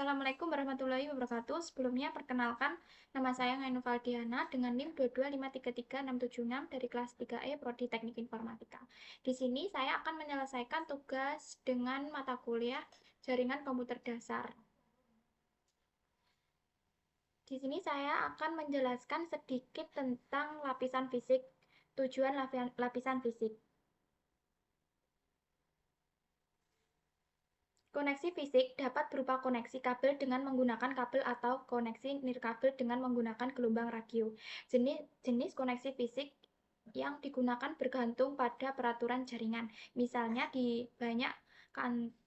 Assalamualaikum warahmatullahi wabarakatuh. Sebelumnya perkenalkan, nama saya Ngainu Valdiana dengan NIM 2253366 dari kelas 3E Prodi Teknik Informatika. Di sini saya akan menyelesaikan tugas dengan mata kuliah Jaringan Komputer Dasar. Di sini saya akan menjelaskan sedikit tentang lapisan fisik, tujuan lapisan fisik. Koneksi fisik dapat berupa koneksi kabel dengan menggunakan kabel atau koneksi nirkabel dengan menggunakan gelombang radio. Jenis koneksi fisik yang digunakan bergantung pada peraturan jaringan. Misalnya di banyak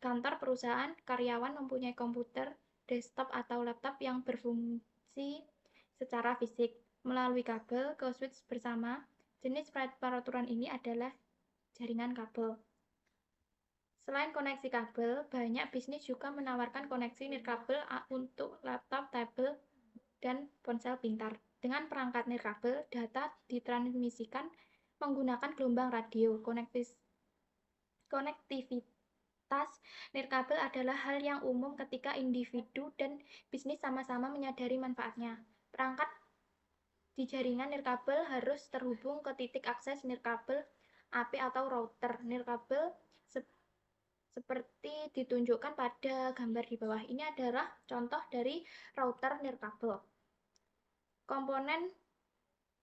kantor perusahaan, karyawan mempunyai komputer, desktop atau laptop yang berfungsi secara fisik melalui kabel ke switch bersama. Jenis peraturan ini adalah jaringan kabel. Selain koneksi kabel, banyak bisnis juga menawarkan koneksi nirkabel untuk laptop, tablet, dan ponsel pintar. Dengan perangkat nirkabel, data ditransmisikan menggunakan gelombang radio. Konektivitas nirkabel adalah hal yang umum ketika individu dan bisnis sama-sama menyadari manfaatnya. Perangkat di jaringan nirkabel harus terhubung ke titik akses nirkabel AP atau router nirkabel seperti ditunjukkan pada gambar di bawah. Ini adalah contoh dari router nirkabel. Komponen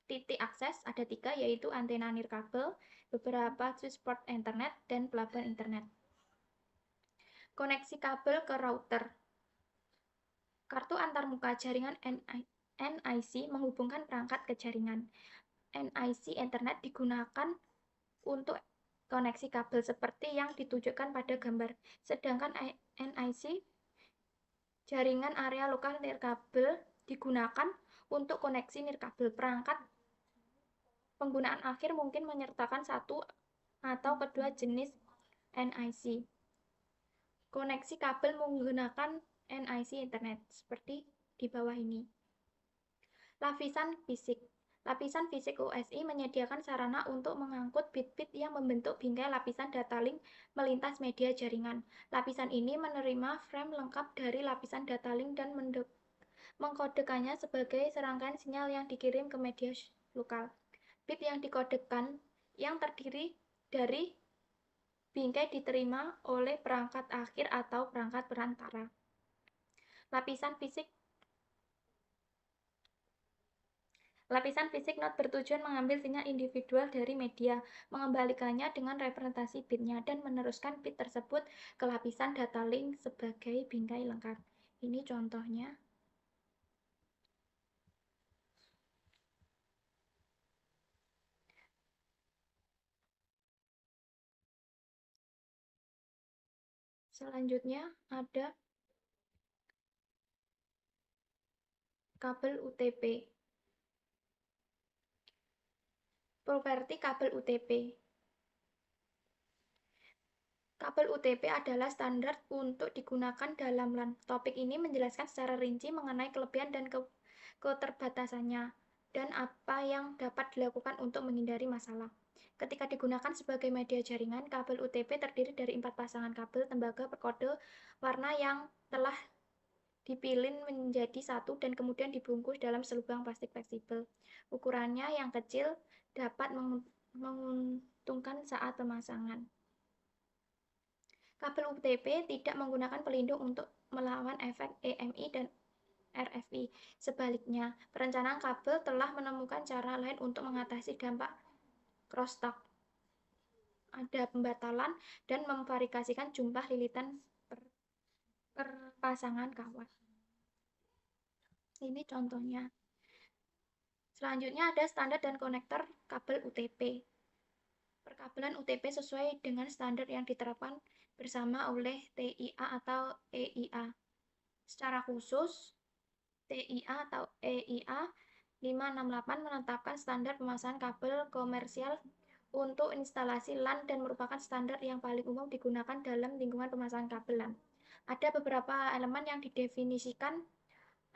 titik akses ada 3, yaitu antena nirkabel, beberapa switch port Ethernet, dan pelabuhan Internet. Koneksi kabel ke router. Kartu antarmuka jaringan NIC menghubungkan perangkat ke jaringan. NIC Ethernet digunakan untuk koneksi kabel seperti yang ditunjukkan pada gambar. Sedangkan NIC jaringan area lokal nirkabel digunakan untuk koneksi nirkabel. Perangkat penggunaan akhir mungkin menyertakan satu atau kedua jenis NIC. Koneksi kabel menggunakan NIC Ethernet seperti di bawah ini. Lapisan fisik. Lapisan fisik OSI menyediakan sarana untuk mengangkut bit-bit yang membentuk bingkai lapisan data link melintas media jaringan. Lapisan ini menerima frame lengkap dari lapisan data link dan mengkodekannya sebagai serangkaian sinyal yang dikirim ke media lokal. Bit yang dikodekan yang terdiri dari bingkai diterima oleh perangkat akhir atau perangkat perantara. Lapisan fisik not bertujuan mengambil sinyal individual dari media, mengembalikannya dengan representasi bitnya, dan meneruskan bit tersebut ke lapisan data link sebagai bingkai lengkap. Ini contohnya. Selanjutnya ada kabel UTP. Properti kabel UTP. Kabel UTP adalah standar untuk digunakan dalam LAN. Topik ini menjelaskan secara rinci mengenai kelebihan dan keterbatasannya dan apa yang dapat dilakukan untuk menghindari masalah. Ketika digunakan sebagai media jaringan, kabel UTP terdiri dari 4 pasangan kabel tembaga berkode warna yang telah dipilin menjadi satu dan kemudian dibungkus dalam selubang plastik fleksibel. Ukurannya yang kecil dapat menguntungkan saat pemasangan. Kabel UTP tidak menggunakan pelindung untuk melawan efek EMI dan RFI. Sebaliknya, perencanaan kabel telah menemukan cara lain untuk mengatasi dampak crosstalk. Ada pembatalan dan memvariasikan jumlah lilitan per pasangan kawat. Ini contohnya. Selanjutnya ada standar dan konektor kabel UTP. Perkabelan UTP sesuai dengan standar yang diterapkan bersama oleh TIA atau EIA. Secara khusus, TIA atau EIA 568 menetapkan standar pemasangan kabel komersial untuk instalasi LAN dan merupakan standar yang paling umum digunakan dalam lingkungan pemasangan kabel LAN. Ada beberapa elemen yang didefinisikan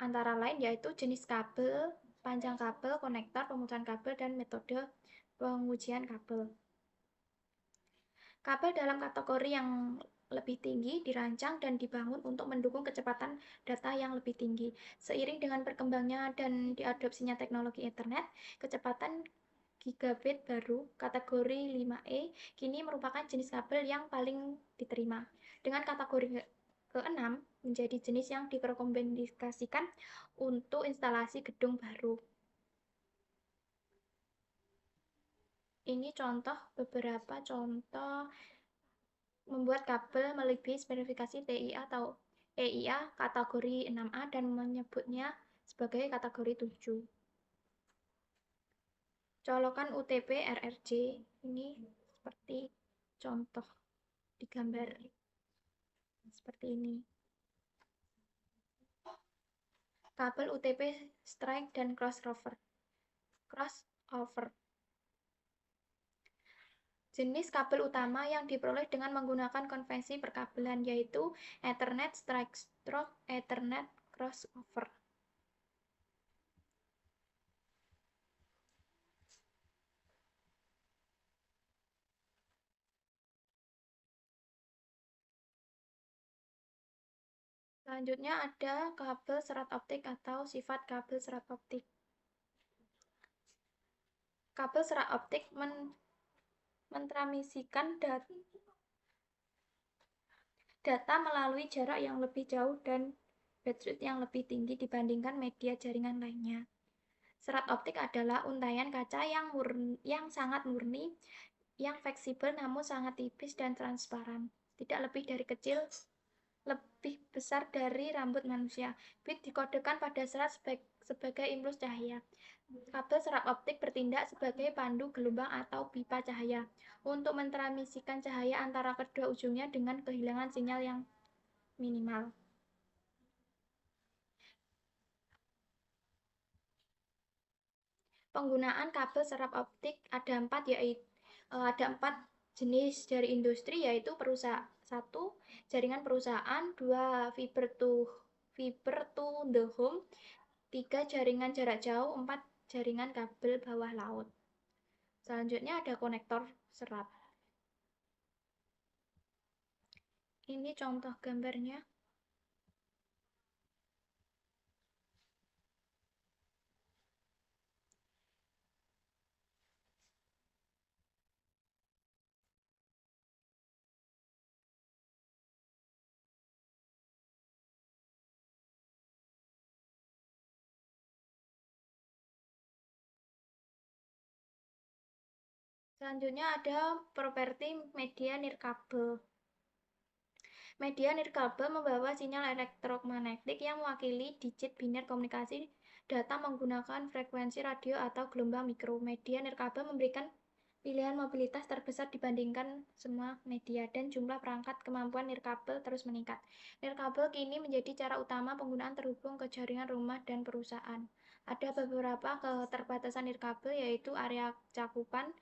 antara lain yaitu jenis kabel, panjang kabel, konektor, pemutusan kabel, dan metode pengujian kabel. Kabel dalam kategori yang lebih tinggi dirancang dan dibangun untuk mendukung kecepatan data yang lebih tinggi. Seiring dengan berkembangnya dan diadopsinya teknologi internet, kecepatan gigabit baru kategori 5E kini merupakan jenis kabel yang paling diterima. Dengan kategori ke-6 menjadi jenis yang direkomendasikan untuk instalasi gedung baru. Ini beberapa contoh membuat kabel melebihi spesifikasi TIA atau EIA kategori 6A dan menyebutnya sebagai kategori 7. Colokan UTP RRJ ini seperti contoh di gambar seperti ini. Kabel UTP strike dan crossover. Jenis kabel utama yang diperoleh dengan menggunakan konvensi perkabelan yaitu Ethernet strike stroke, Ethernet crossover. Selanjutnya ada kabel serat optik atau sifat kabel serat optik. Kabel serat optik mentransmisikan data melalui jarak yang lebih jauh dan bandwidth yang lebih tinggi dibandingkan media jaringan lainnya. Serat optik adalah untaian kaca yang sangat murni, yang fleksibel namun sangat tipis dan transparan. Tidak lebih dari kecil, lebih besar dari rambut manusia. Bit dikodekan pada serat sebagai impuls cahaya. Kabel serat optik bertindak sebagai pandu gelombang atau pipa cahaya untuk mentransmisikan cahaya antara kedua ujungnya dengan kehilangan sinyal yang minimal. Penggunaan kabel serat optik ada empat jenis dari industri, yaitu satu jaringan perusahaan, dua fiber to the home, tiga jaringan jarak jauh, empat jaringan kabel bawah laut. Selanjutnya ada konektor serat. Ini contoh gambarnya. Selanjutnya ada properti media nirkabel. Media nirkabel membawa sinyal elektromagnetik yang mewakili digit biner komunikasi data menggunakan frekuensi radio atau gelombang mikro. Media nirkabel memberikan pilihan mobilitas terbesar dibandingkan semua media, dan jumlah perangkat kemampuan nirkabel terus meningkat. Nirkabel kini menjadi cara utama penggunaan terhubung ke jaringan rumah dan perusahaan. Ada beberapa keterbatasan nirkabel, yaitu area cakupan,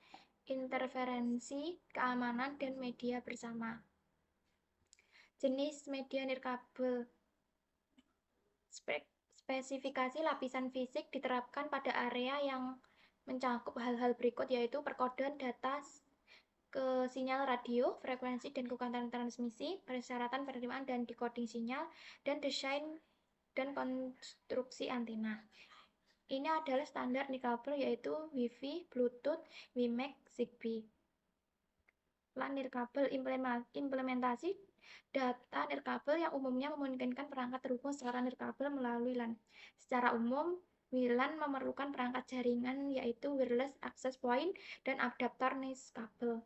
interferensi, keamanan, dan media bersama. Jenis media nirkabel. Spesifikasi lapisan fisik diterapkan pada area yang mencakup hal-hal berikut, yaitu perkodean data ke sinyal radio, frekuensi dan kekuatan transmisi, persyaratan penerimaan dan decoding sinyal, dan desain dan konstruksi antena. Ini adalah standar nirkabel, yaitu Wi-Fi, Bluetooth, WiMAX, Zigbee. LAN nirkabel. Implementasi data nirkabel yang umumnya memungkinkan perangkat terhubung secara nirkabel melalui LAN. Secara umum, WLAN memerlukan perangkat jaringan, yaitu Wireless Access Point dan adaptor nirkabel.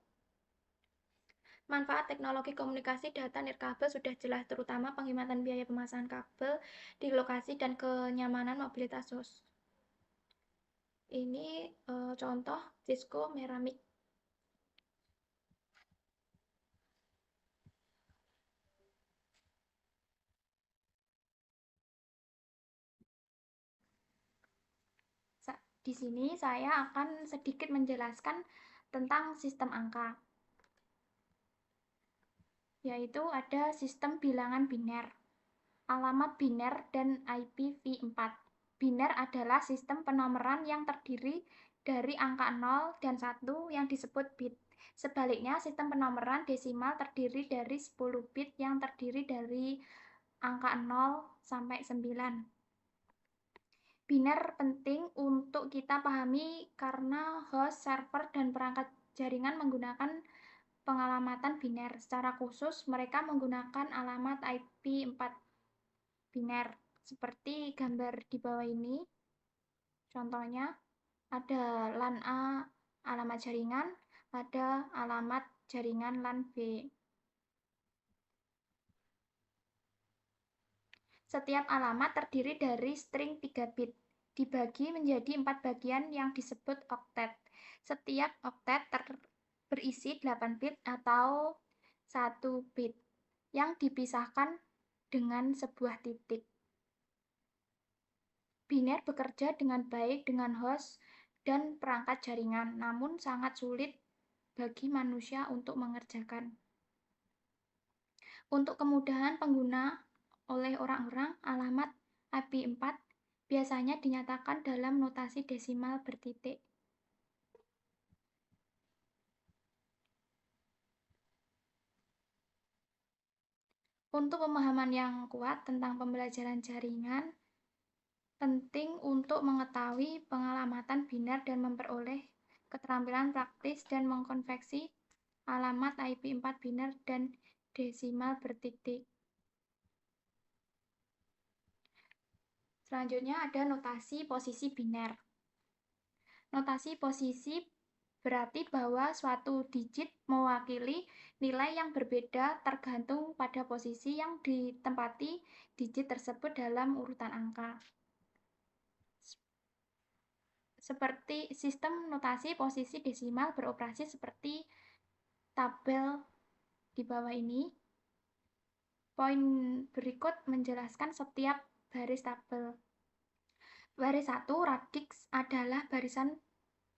Manfaat teknologi komunikasi data nirkabel sudah jelas, terutama penghematan biaya pemasangan kabel di lokasi dan kenyamanan mobilitas host. Ini contoh Cisco Meramik. Di sini saya akan sedikit menjelaskan tentang sistem angka, yaitu ada sistem bilangan biner, alamat biner, dan IPv4. Biner adalah sistem penomoran yang terdiri dari angka 0 dan 1 yang disebut bit. Sebaliknya, sistem penomoran desimal terdiri dari 10 bit yang terdiri dari angka 0 sampai 9. Biner penting untuk kita pahami karena host, server, dan perangkat jaringan menggunakan pengalamatan biner. Secara khusus, mereka menggunakan alamat IP 4 biner. Seperti gambar di bawah ini. Contohnya, ada LAN A alamat jaringan, ada alamat jaringan LAN B. Setiap alamat terdiri dari string 3 bit, dibagi menjadi 4 bagian yang disebut oktet. Setiap oktet berisi 8 bit atau 1 bit, yang dipisahkan dengan sebuah titik. Biner bekerja dengan baik dengan host dan perangkat jaringan, namun sangat sulit bagi manusia untuk mengerjakan. Untuk kemudahan pengguna oleh orang-orang, alamat IP4 biasanya dinyatakan dalam notasi desimal bertitik. Untuk pemahaman yang kuat tentang pembelajaran jaringan, penting untuk mengetahui pengalamatan biner dan memperoleh keterampilan praktis dan mengkonversi alamat IP4 biner dan desimal bertitik. Selanjutnya ada notasi posisi biner. Notasi posisi berarti bahwa suatu digit mewakili nilai yang berbeda tergantung pada posisi yang ditempati digit tersebut dalam urutan angka. Seperti sistem notasi posisi desimal beroperasi seperti tabel di bawah ini. Poin berikut menjelaskan setiap baris tabel. Baris 1, radix adalah barisan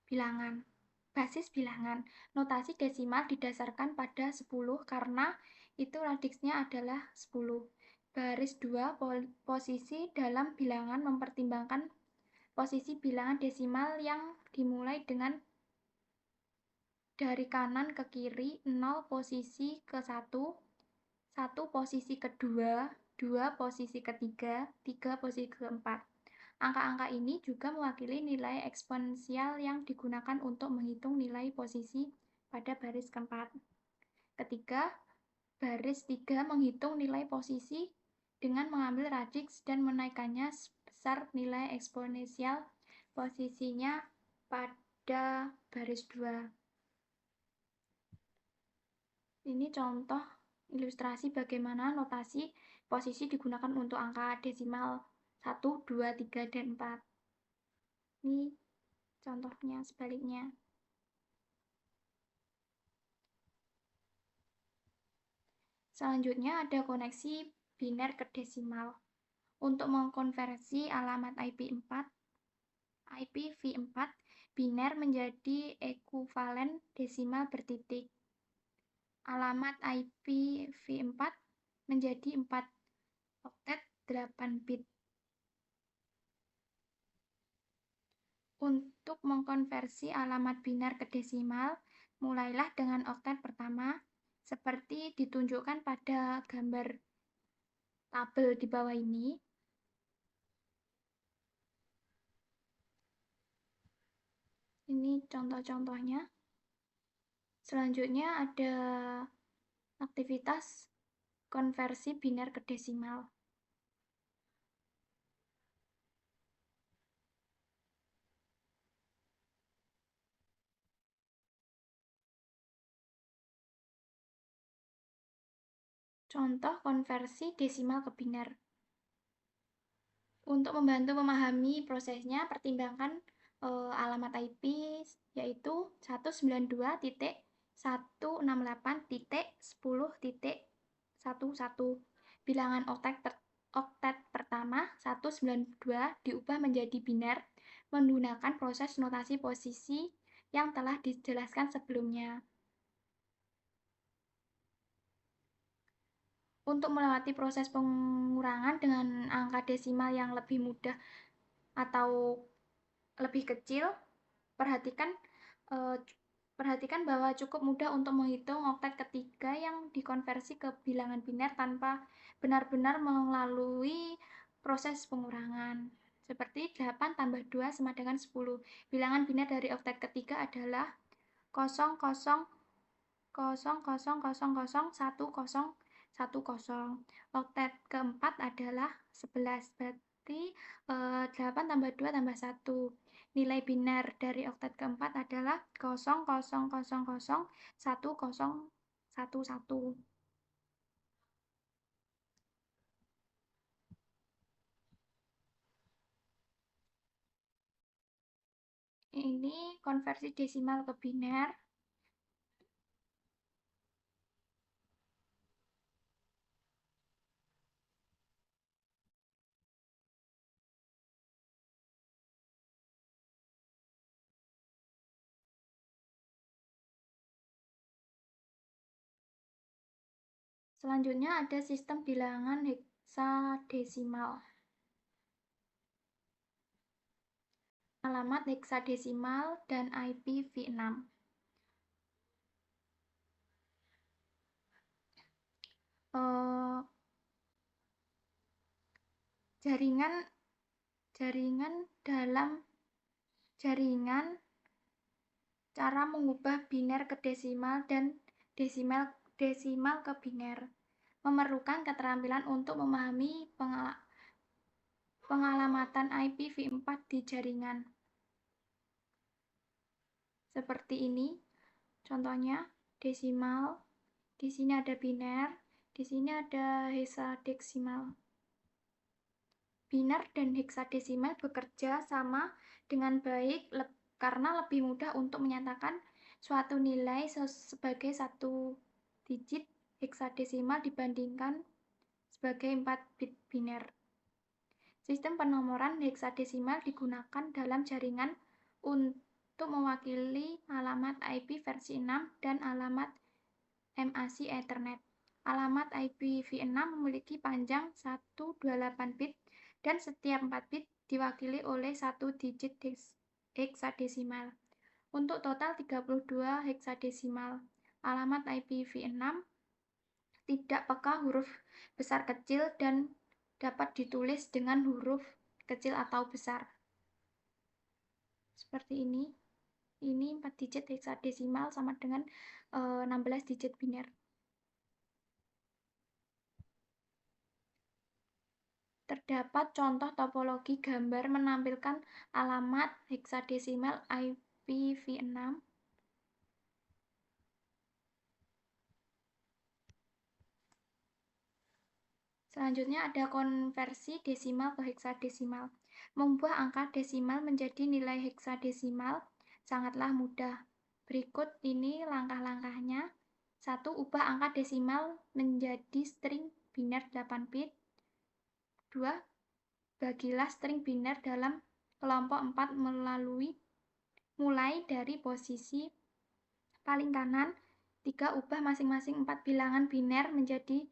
bilangan. Basis bilangan. Notasi desimal didasarkan pada 10 karena itu radiksnya adalah 10. Baris 2, posisi dalam bilangan mempertimbangkan posisi bilangan desimal yang dimulai dengan dari kanan ke kiri, 0 posisi ke 1, 1 posisi kedua, 2 posisi ketiga, 3 posisi keempat. Angka-angka ini juga mewakili nilai eksponensial yang digunakan untuk menghitung nilai posisi pada baris keempat. Ketiga, baris 3 menghitung nilai posisi dengan mengambil radiks dan menaikkannya sebesar nilai eksponensial posisinya pada baris 2. Ini contoh ilustrasi bagaimana notasi posisi digunakan untuk angka desimal 1, 2, 3, dan 4. Ini contohnya sebaliknya. Selanjutnya ada koneksi biner ke desimal. Untuk mengkonversi alamat IPv4 biner menjadi ekuvalen desimal bertitik. Alamat IPv4 menjadi 4 oktet 8 bit. Untuk mengkonversi alamat biner ke desimal, mulailah dengan oktet pertama, seperti ditunjukkan pada gambar tabel di bawah ini. Ini contoh-contohnya. Selanjutnya ada aktivitas konversi biner ke desimal. Contoh konversi desimal ke biner. Untuk membantu memahami prosesnya, pertimbangkan alamat IP yaitu 192.168.10.11. Bilangan oktet pertama 192 diubah menjadi biner menggunakan proses notasi posisi yang telah dijelaskan sebelumnya. Untuk melewati proses pengurangan dengan angka desimal yang lebih mudah atau lebih kecil, perhatikan Perhatikan bahwa cukup mudah untuk menghitung oktet ketiga yang dikonversi ke bilangan biner tanpa benar-benar melalui proses pengurangan. Seperti 8 tambah 2 sama dengan 10. Bilangan biner dari oktet ketiga adalah 00001010. Oktet keempat adalah 11. Berarti 8 tambah 2 tambah 1. Nilai biner dari oktet keempat adalah 00001011. Ini konversi desimal ke biner. Selanjutnya ada sistem bilangan heksadesimal. Alamat heksadesimal dan IPv6. Jaringan dalam jaringan cara mengubah biner ke desimal dan desimal ke biner memerlukan keterampilan untuk memahami pengalamatan IPv4 di jaringan. Seperti ini, contohnya desimal, di sini ada biner, di sini ada hexadesimal. Biner dan heksadesimal bekerja sama dengan baik karena lebih mudah untuk menyatakan suatu nilai sebagai satu digit heksadesimal dibandingkan sebagai 4 bit biner. Sistem penomoran heksadesimal digunakan dalam jaringan untuk mewakili alamat IP versi 6 dan alamat MAC Ethernet. Alamat IPv6 memiliki panjang 128 bit dan setiap 4 bit diwakili oleh satu digit heksadesimal. Untuk total 32 heksadesimal. Alamat IPv6 tidak peka huruf besar kecil dan dapat ditulis dengan huruf kecil atau besar. Seperti ini. Ini 4 digit heksadesimal sama dengan 16 digit biner. Terdapat contoh topologi gambar menampilkan alamat heksadesimal IPv6. Selanjutnya ada konversi desimal ke heksadesimal. Mengubah angka desimal menjadi nilai heksadesimal sangatlah mudah. Berikut ini langkah-langkahnya. 1. Ubah angka desimal menjadi string biner 8 bit. 2. Bagilah string biner dalam kelompok 4 mulai dari posisi paling kanan. 3. Ubah masing-masing 4 bilangan biner menjadi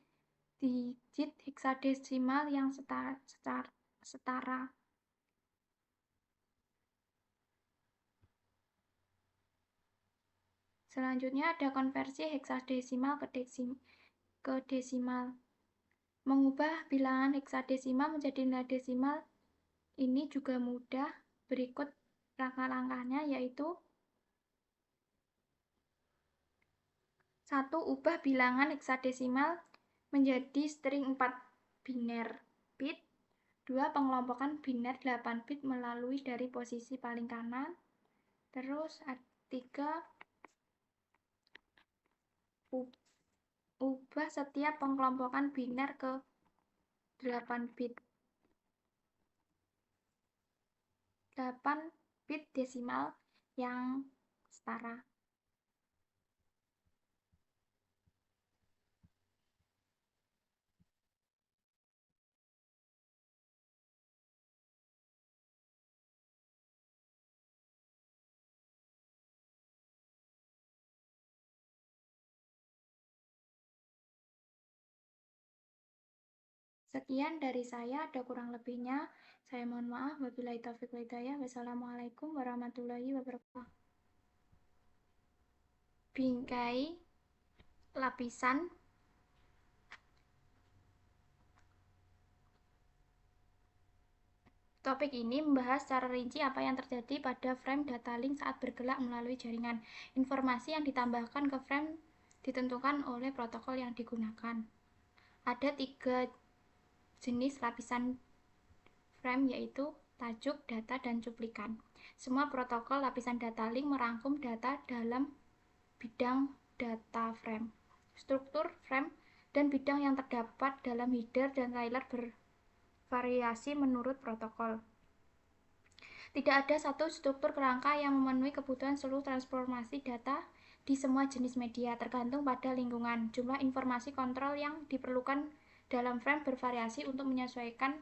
digit heksadesimal yang setara. Selanjutnya ada konversi heksadesimal ke desimal. Mengubah bilangan heksadesimal menjadi nilai desimal ini juga mudah. Berikut langkah-langkahnya yaitu 1. Ubah bilangan heksadesimal menjadi string 4 biner bit. 2. Pengelompokan biner 8 bit melalui dari posisi paling kanan. Terus 3. Ubah setiap pengelompokan biner ke 8 bit. 8 bit desimal yang setara. Sekian dari saya, ada kurang lebihnya. Saya mohon maaf. Wabillahi taufiq wal hidayah. Wassalamualaikum warahmatullahi wabarakatuh. bingkai lapisan Topik ini membahas secara rinci apa yang terjadi pada frame data link saat bergerak melalui jaringan. Informasi yang ditambahkan ke frame ditentukan oleh protokol yang digunakan. Ada 3 jenis lapisan frame, yaitu tajuk, data, dan cuplikan. Semua protokol lapisan data link merangkum data dalam bidang data frame. Struktur frame dan bidang yang terdapat dalam header dan trailer bervariasi menurut protokol. Tidak ada satu struktur kerangka yang memenuhi kebutuhan seluruh transformasi data di semua jenis media, tergantung pada lingkungan. Jumlah informasi kontrol yang diperlukan dalam frame bervariasi untuk menyesuaikan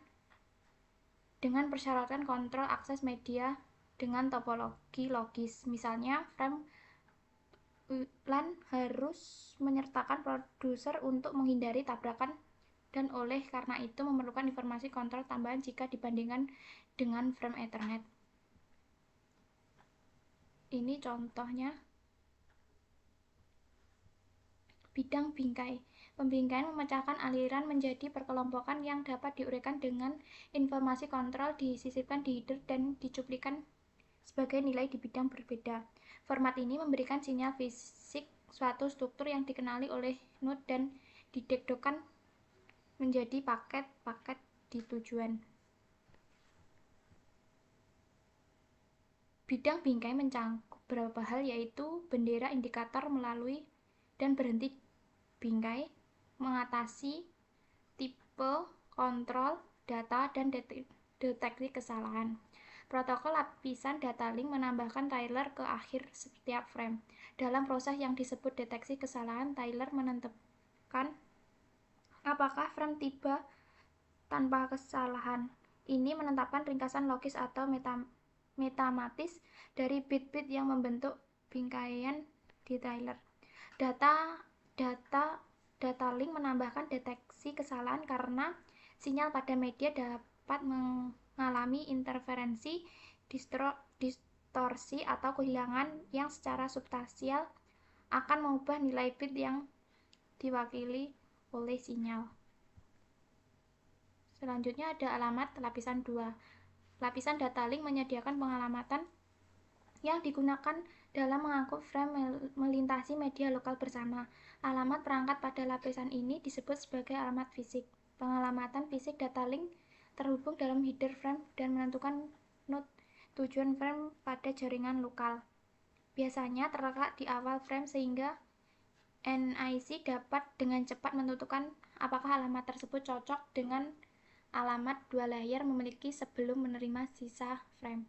dengan persyaratan kontrol akses media dengan topologi logis. Misalnya, frame LAN harus menyertakan produser untuk menghindari tabrakan dan oleh karena itu memerlukan informasi kontrol tambahan jika dibandingkan dengan frame Ethernet. Ini contohnya. Bidang bingkai. Pembingkaian memecahkan aliran menjadi perkelompokan yang dapat diuraikan dengan informasi kontrol disisipkan di header dan dicuplikan sebagai nilai di bidang berbeda. Format ini memberikan sinyal fisik suatu struktur yang dikenali oleh node dan didekdokan menjadi paket-paket di tujuan. Bidang bingkai mencangkup beberapa hal, yaitu bendera indikator melalui dan berhenti bingkai, mengatasi tipe, kontrol, data, dan deteksi kesalahan. Protokol lapisan data link menambahkan trailer ke akhir setiap frame. Dalam proses yang disebut deteksi kesalahan, trailer menentukan apakah frame tiba tanpa kesalahan. Ini menetapkan ringkasan logis atau metamatis dari bit-bit yang membentuk bingkaian di trailer. Data link menambahkan deteksi kesalahan karena sinyal pada media dapat mengalami interferensi, distorsi, atau kehilangan yang secara substansial akan mengubah nilai bit yang diwakili oleh sinyal. Selanjutnya ada alamat lapisan 2. Lapisan data link menyediakan pengalamatan yang digunakan dalam mengangkut frame melintasi media lokal bersama. Alamat perangkat pada lapisan ini disebut sebagai alamat fisik. Pengalamatan fisik data link terhubung dalam header frame dan menentukan node tujuan frame pada jaringan lokal. Biasanya terletak di awal frame sehingga NIC dapat dengan cepat menentukan apakah alamat tersebut cocok dengan alamat 2 layer memiliki sebelum menerima sisa frame.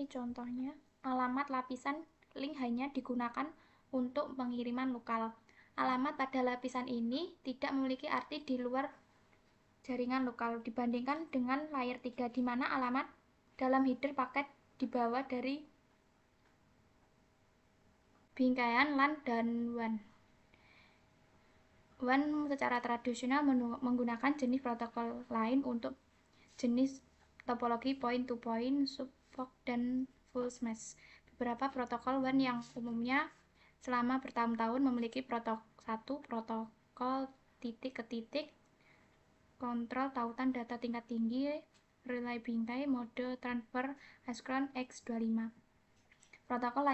Ini contohnya, alamat lapisan link hanya digunakan untuk pengiriman lokal. Alamat pada lapisan ini tidak memiliki arti di luar jaringan lokal dibandingkan dengan layer 3, di mana alamat dalam header paket dibawa dari bingkaian LAN dan WAN. WAN secara tradisional menggunakan jenis protokol lain untuk jenis topologi point-to-point, SUBFOX, dan full mesh. Beberapa protokol WAN yang umumnya selama bertahun-tahun memiliki satu protokol titik-ke-titik, kontrol tautan data tingkat tinggi, relay bingkai, mode transfer asyncron X25. Protokol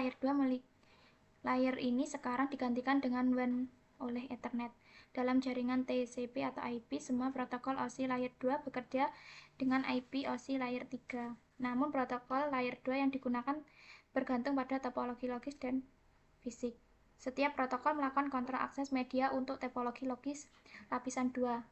layer ini sekarang digantikan dengan WAN oleh Ethernet. Dalam jaringan TCP atau IP, semua protokol OSI layer 2 bekerja dengan IP OSI layer 3. Namun protokol layer 2 yang digunakan bergantung pada topologi logis dan fisik. Setiap protokol melakukan kontrol akses media untuk topologi logis lapisan 2.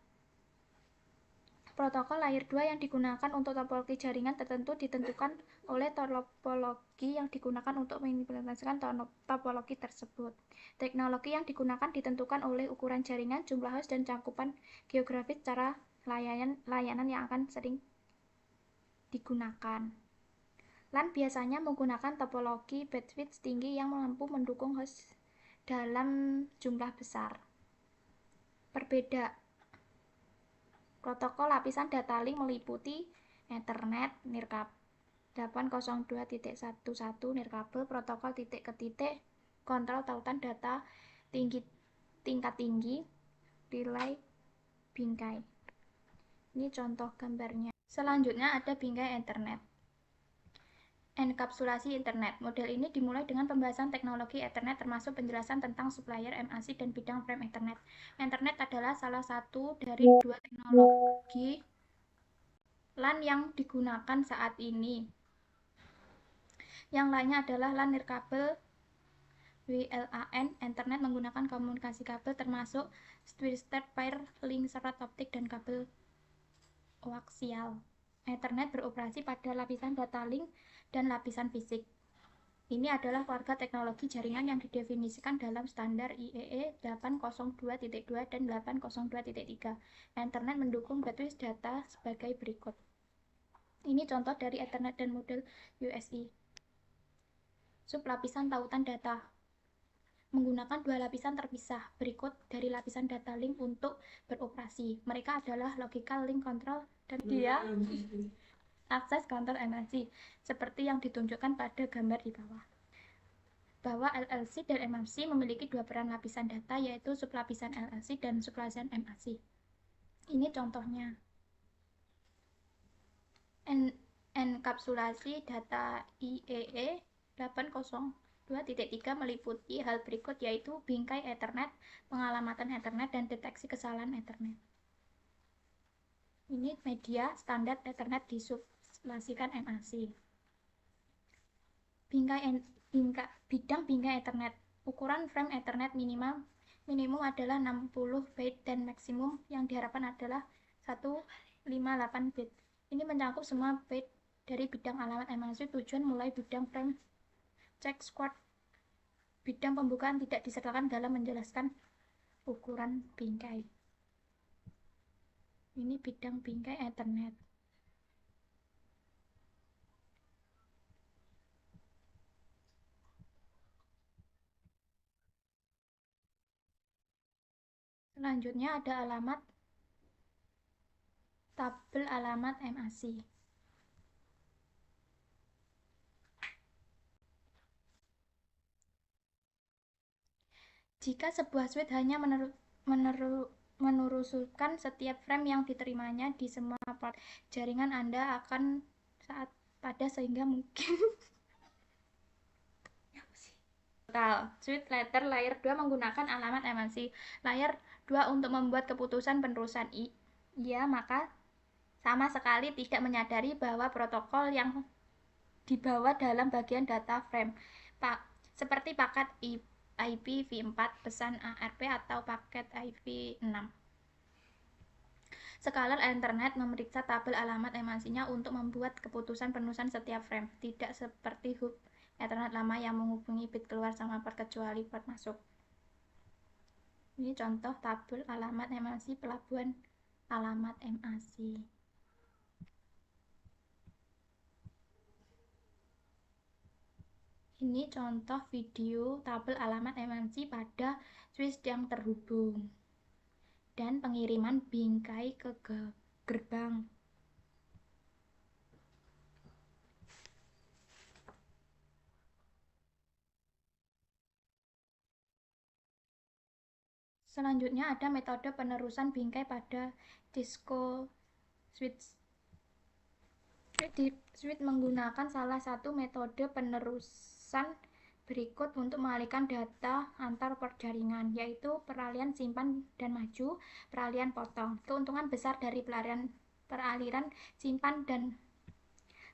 Protokol layer 2 yang digunakan untuk topologi jaringan tertentu ditentukan oleh topologi yang digunakan untuk mengimplementasikan topologi tersebut. Teknologi yang digunakan ditentukan oleh ukuran jaringan, jumlah host, dan cakupan geografis secara layanan yang akan sering digunakan. LAN biasanya menggunakan topologi bandwidth tinggi yang mampu mendukung host dalam jumlah besar. Berbeda. Protokol lapisan data link meliputi Ethernet, nirkabel, 802.11 nirkabel protokol titik ke titik kontrol tautan data tingkat tinggi relay bingkai. Ini contoh gambarnya. Selanjutnya ada bingkai Ethernet. Enkapsulasi Ethernet. Model ini dimulai dengan pembahasan teknologi Ethernet termasuk penjelasan tentang supplier MAC dan bidang frame Ethernet. Ethernet adalah salah satu dari dua teknologi LAN yang digunakan saat ini. Yang lainnya adalah LAN nirkabel WLAN. Ethernet menggunakan komunikasi kabel termasuk twisted pair, link serat optik, dan kabel koaksial. Ethernet beroperasi pada lapisan data link dan lapisan fisik. Ini adalah keluarga teknologi jaringan yang didefinisikan dalam standar IEEE 802.2 dan 802.3. Ethernet mendukung gateways data sebagai berikut. Ini contoh dari Ethernet dan model USI. Sublapisan tautan data menggunakan dua lapisan terpisah berikut dari lapisan data link untuk beroperasi. Mereka adalah logical link control dan dia akses control MAC seperti yang ditunjukkan pada gambar di bawah. Bahwa LLC dan MAC memiliki dua peran lapisan data, yaitu sublapisan LLC dan sublapisan MAC. Ini contohnya. Enkapsulasi data IEEE 802.3 meliputi hal berikut, yaitu bingkai Ethernet, pengalamatan Ethernet, dan deteksi kesalahan Ethernet. Ini media standar Ethernet disublapikan MAC. Bidang bingkai Ethernet. Ukuran frame Ethernet minimum adalah 60 byte dan maksimum yang diharapkan adalah 158 bit. Ini mencakup semua byte dari bidang alamat MAC. Tujuan mulai bidang frame check squad. Bidang pembukaan tidak disertakan dalam menjelaskan ukuran bingkai. Ini bidang bingkai Ethernet. Selanjutnya ada alamat tabel alamat MAC. Jika sebuah switch hanya meneruskan setiap frame yang diterimanya di semua port jaringan, Anda akan pada sehingga mungkin switch layer 2 menggunakan alamat MAC. Layer 2 untuk membuat keputusan penerusan maka sama sekali tidak menyadari bahwa protokol yang dibawa dalam bagian data frame seperti paket IPv4, pesan ARP, atau paket IP6. Skalar Ethernet memeriksa tabel alamat MAC-nya untuk membuat keputusan penerusan setiap frame, tidak seperti hub Ethernet lama yang menghubungi bit keluar sama port kecuali port masuk. Ini contoh tabel alamat MAC pelabuhan alamat MAC. Ini contoh video tabel alamat MAC pada switch yang terhubung dan pengiriman bingkai ke gerbang. Selanjutnya ada metode penerusan bingkai pada disco switch. Switch menggunakan salah satu metode penerusan berikut untuk mengalihkan data antar port jaringan, yaitu peralihan simpan dan maju, peralihan potong. Keuntungan besar dari peralihan simpan dan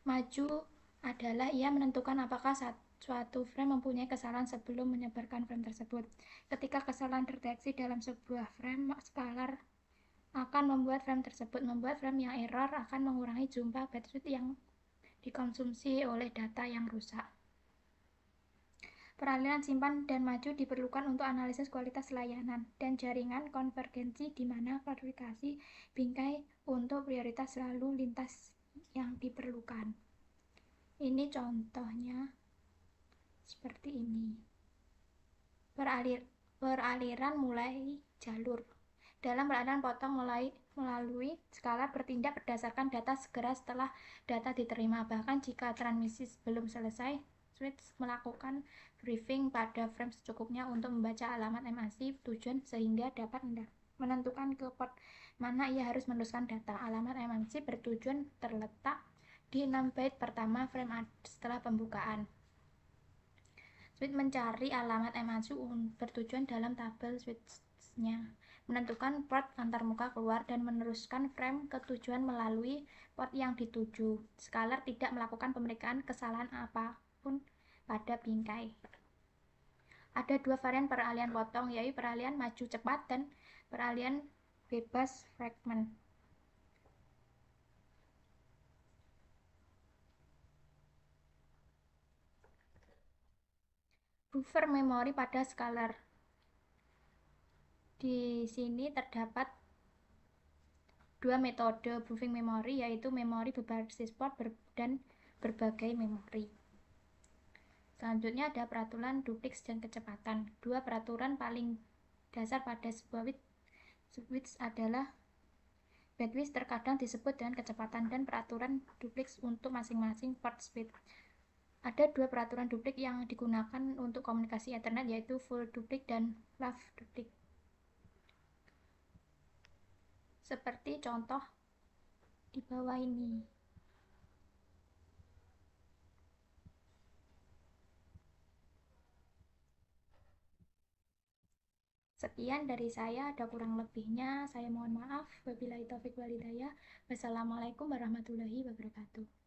maju adalah ia menentukan apakah suatu frame mempunyai kesalahan sebelum menyebarkan frame tersebut. Ketika kesalahan terdeteksi dalam sebuah frame, skalar akan membuat frame tersebut. Membuat frame yang error akan mengurangi jumlah bandwidth yang dikonsumsi oleh data yang rusak. Peralihan simpan dan maju diperlukan untuk analisis kualitas layanan dan jaringan konvergensi, di mana klasifikasi bingkai untuk prioritas lalu lintas yang diperlukan. Ini contohnya seperti ini. Peraliran mulai jalur. Dalam pelayanan potong melalui skala bertindak berdasarkan data segera setelah data diterima. Bahkan jika transmisi belum selesai, switch melakukan briefing pada frame secukupnya untuk membaca alamat MAC tujuan sehingga dapat menentukan ke port mana ia harus meneruskan data. Alamat MAC bertujuan terletak di 6 byte pertama frame setelah pembukaan. Switch mencari alamat MAC bertujuan dalam tabel switch-nya, menentukan port antarmuka keluar, dan meneruskan frame ke tujuan melalui port yang dituju. Scalar tidak melakukan pemeriksaan kesalahan apapun pada bingkai. Ada dua varian peralihan potong, yaitu peralihan maju cepat dan peralihan bebas fragment. Buffer memori pada scalar. Di sini terdapat dua metode buffering memori, yaitu memori berbasis port dan berbagai memori. Selanjutnya ada peraturan duplex dan kecepatan. Dua peraturan paling dasar pada sebuah switch adalah bandwidth, terkadang disebut dengan kecepatan, dan peraturan duplex untuk masing-masing port speed. Ada dua peraturan duplex yang digunakan untuk komunikasi Ethernet, yaitu full duplex dan half duplex. Seperti contoh di bawah ini. Sekian dari saya, ada kurang lebihnya saya mohon maaf. Wabillahi taufiq wal hidayah. Wassalamualaikum warahmatullahi wabarakatuh.